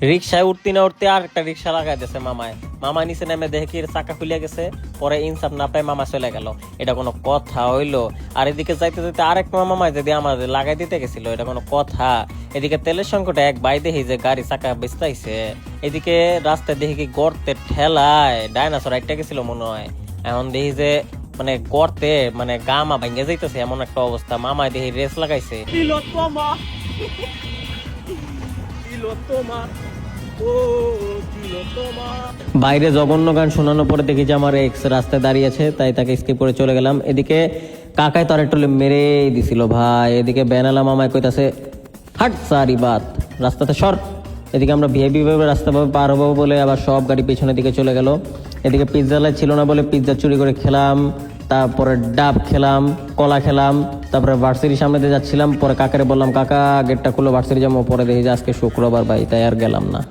রিক্সায় উঠতে না উঠতে আর একটা রিক্সা লাগাই দিয়েছে মামা নিচে নেমে দেখে কি চাকা খুলে গেছে, পরে ইনসাফ না পায় মামা চলে গেল। এটা কোনো কথা হইলো? আর এদিকে যাইতে যাইতে আরেক মামা যদি আমাদের লাগাই দিতে গেছিল, এটা কোনো কথা? এদিকে তেলের সংকটে এক ভাই দেখি যে গাড়ি চাকা বেচতাইছে, এদিকে রাস্তায় দেখি কি গর্তের ঠেলায় ডাইনাসর একটা গেছিল মনে হয়। এখন দেখি যে মানে গর্তে মানে গামা ভাঙ্গে যাইতেছে, এমন একটা অবস্থা। মামা দেখি রেস লাগাইছে। বাইরে জঘন্য গান শোনানোর পরে দেখি যে আমার এক্স রাস্তায় দাঁড়িয়ে আছে, তাই তাকে স্কিপ করে চলে গেলাম। এদিকে কাকাই তো আরেকটা মেরে দিছিল ভাই। এদিকে বেনালা মামায় কইতাছে হাট সারি বাত, রাস্তাতে সর। এদিকে আমরা ভিআইপি ভাবে রাস্তা ভাবে পার হবো বলে আবার সব গাড়ি পেছনের দিকে চলে গেল। এদিকে পিৎজা লাই ছিল না বলে পিৎজা চুরি করে খেলাম, তারপরে ডাব খেলাম, কলা খেলাম, তারপরে ভার্সিটির সামনে দিয়ে যাচ্ছিলাম। পরে কাকারে বললাম কাকা গেটটা খুলো, ভার্সিটি যাবো। পরে দেখি যে আজকে শুক্রবার ভাই, তাই আর গেলাম না।